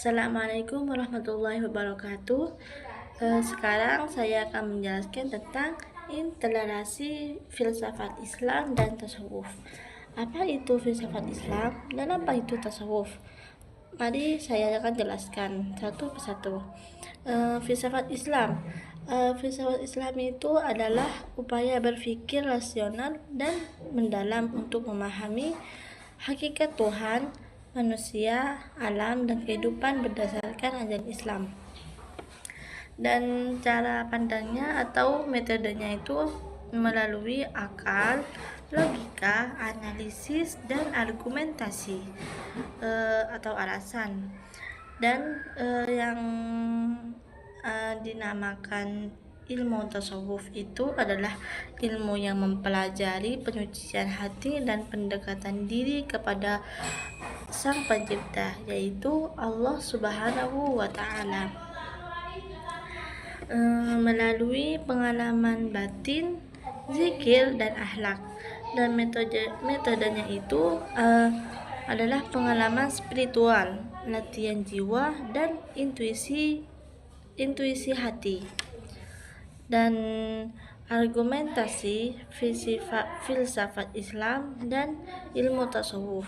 Assalamualaikum warahmatullahi wabarakatuh. Sekarang saya akan menjelaskan tentang intoleransi filsafat Islam dan tasawuf. Apa itu filsafat Islam dan apa itu tasawuf? Mari saya akan jelaskan satu persatu. Filsafat Islam. Filsafat Islam itu adalah upaya berpikir rasional dan mendalam untuk memahami hakikat Tuhan, manusia, alam, dan kehidupan berdasarkan ajaran Islam. Dan cara pandangnya atau metodenya itu melalui akal, logika, analisis, dan argumentasi atau alasan. Dan yang dinamakan ilmu tasawuf itu adalah ilmu yang mempelajari penyucian hati dan pendekatan diri kepada Sang Pencipta, yaitu Allah Subhanahu wa Ta'ala, melalui pengalaman batin, zikir, dan akhlak. Dan metodenya itu adalah pengalaman spiritual, latihan jiwa, dan intuisi hati. Dan argumentasi filsafat Islam dan ilmu tasawuf.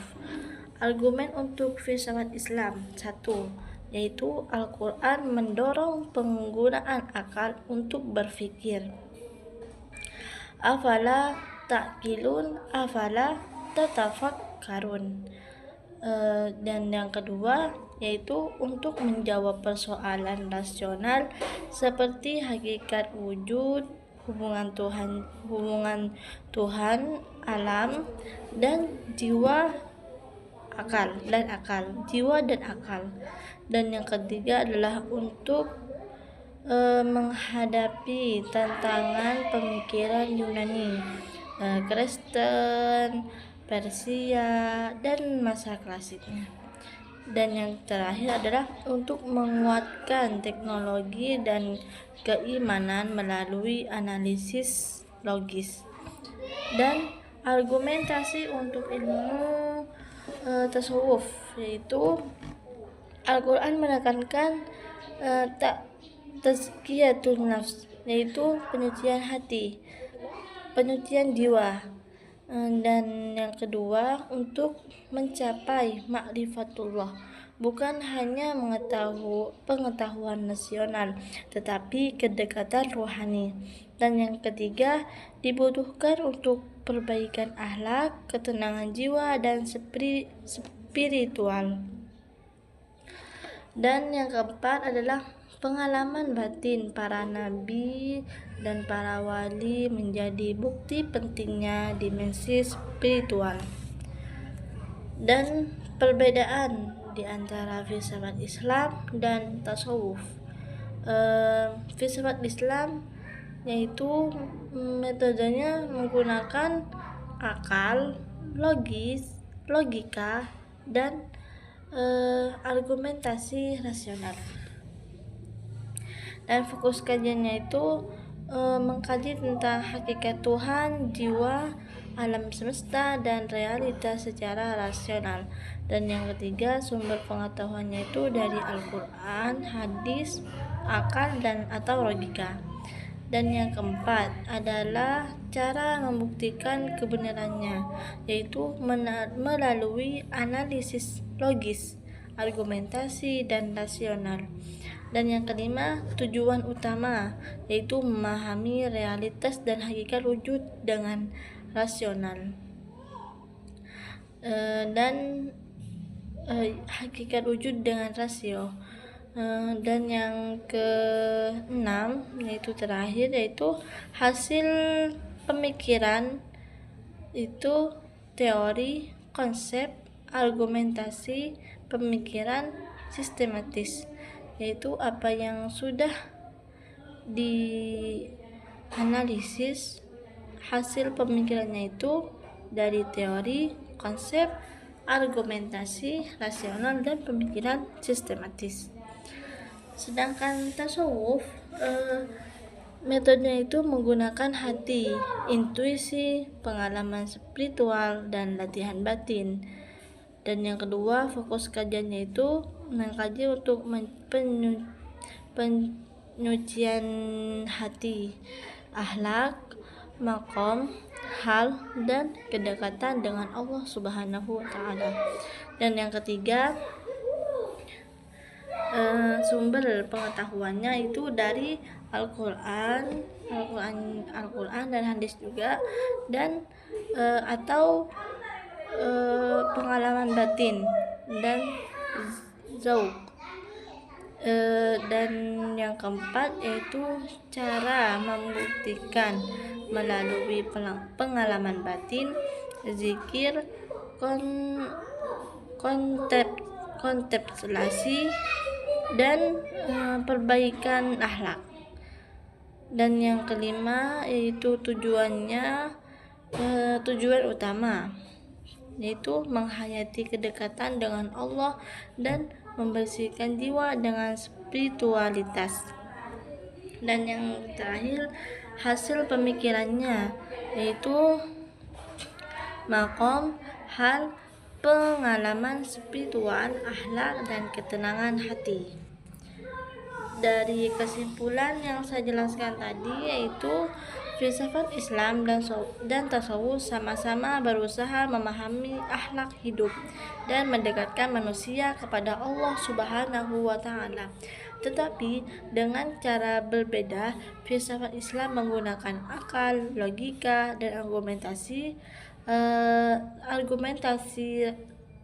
Argumen untuk filsafat Islam: 1. Yaitu Al-Quran mendorong penggunaan akal untuk berpikir. Afala ta'qilun, afala tatafakkarun. Dan yang kedua yaitu untuk menjawab persoalan rasional seperti hakikat wujud, hubungan Tuhan, alam, dan jiwa, akal. Dan yang ketiga adalah untuk menghadapi tantangan pemikiran Yunani, Kristen, Persia, dan masa klasiknya. Dan yang terakhir adalah untuk menguatkan teknologi dan keimanan melalui analisis logis. Dan argumentasi untuk ilmu tasawuf, yaitu Al-Quran menekankan tazkiyatun nafs, yaitu penyucian hati, penyucian jiwa. Dan yang kedua untuk mencapai ma'rifatullah, bukan hanya pengetahuan nasional, tetapi kedekatan rohani. Dan yang ketiga dibutuhkan untuk perbaikan akhlak, ketenangan jiwa, dan spiritual. Dan yang keempat adalah pengalaman batin para nabi dan para wali menjadi bukti pentingnya dimensi spiritual. Dan perbedaan di antara filsafat Islam dan tasawuf. Filsafat Islam yaitu metodenya menggunakan akal, logika, dan argumentasi rasional. Dan fokus kajiannya itu mengkaji tentang hakikat Tuhan, jiwa, alam semesta, dan realitas secara rasional. Dan yang ketiga sumber pengetahuannya itu dari Al-Quran, hadis, akal, dan atau logika. Dan yang keempat adalah cara membuktikan kebenarannya, yaitu melalui analisis logis, argumentasi, dan rasional. Dan yang kelima tujuan utama, yaitu memahami realitas dan hakikat wujud dengan rasional. Hakikat wujud dengan rasio. Dan yang keenam yaitu terakhir, yaitu hasil pemikiran itu teori, konsep, argumentasi, pemikiran sistematis, yaitu apa yang sudah dianalisis, hasil pemikirannya itu dari teori, konsep, argumentasi rasional, dan pemikiran sistematis. Sedangkan tasawuf metodenya itu menggunakan hati, intuisi, pengalaman spiritual, dan latihan batin. Dan yang kedua fokus kajiannya itu mengkaji untuk penyucian hati, akhlak, makom, hal, dan kedekatan dengan Allah Subhanahu wa Ta'ala. Dan yang ketiga, sumber pengetahuannya itu dari Al-Quran dan hadis juga, dan atau pengalaman batin dan zauq. Dan yang keempat yaitu cara membuktikan melalui pengalaman batin, zikir, kontemplasi, dan perbaikan akhlak. Dan yang kelima yaitu tujuan utama, yaitu menghayati kedekatan dengan Allah dan membersihkan jiwa dengan spiritualitas. Dan yang terakhir, hasil pemikirannya yaitu makom, hal, pengalaman spiritual, akhlak, dan ketenangan hati. Dari kesimpulan yang saya jelaskan tadi, yaitu filsafat Islam dan tasawuf sama-sama berusaha memahami akhlak hidup dan mendekatkan manusia kepada Allah Subhanahu wa Ta'ala. Tetapi dengan cara berbeda, filsafat Islam menggunakan akal, logika, dan argumentasi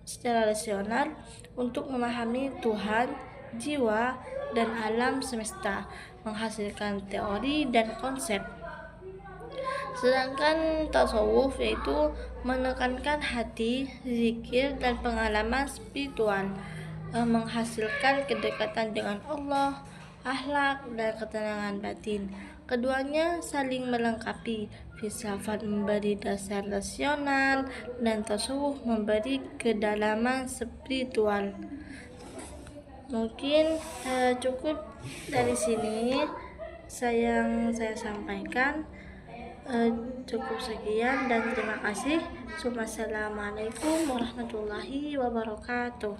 secara rasional untuk memahami Tuhan, jiwa, dan alam semesta, menghasilkan teori dan konsep. Sedangkan tasawuf yaitu menekankan hati, zikir, dan pengalaman spiritual, menghasilkan kedekatan dengan Allah, akhlak, dan ketenangan batin. Keduanya saling melengkapi. Filsafat memberi dasar rasional dan tasawuf memberi kedalaman spiritual. Mungkin cukup dari sini yang saya sampaikan. Cukup sekian dan terima kasih. Wassalamualaikum warahmatullahi wabarakatuh.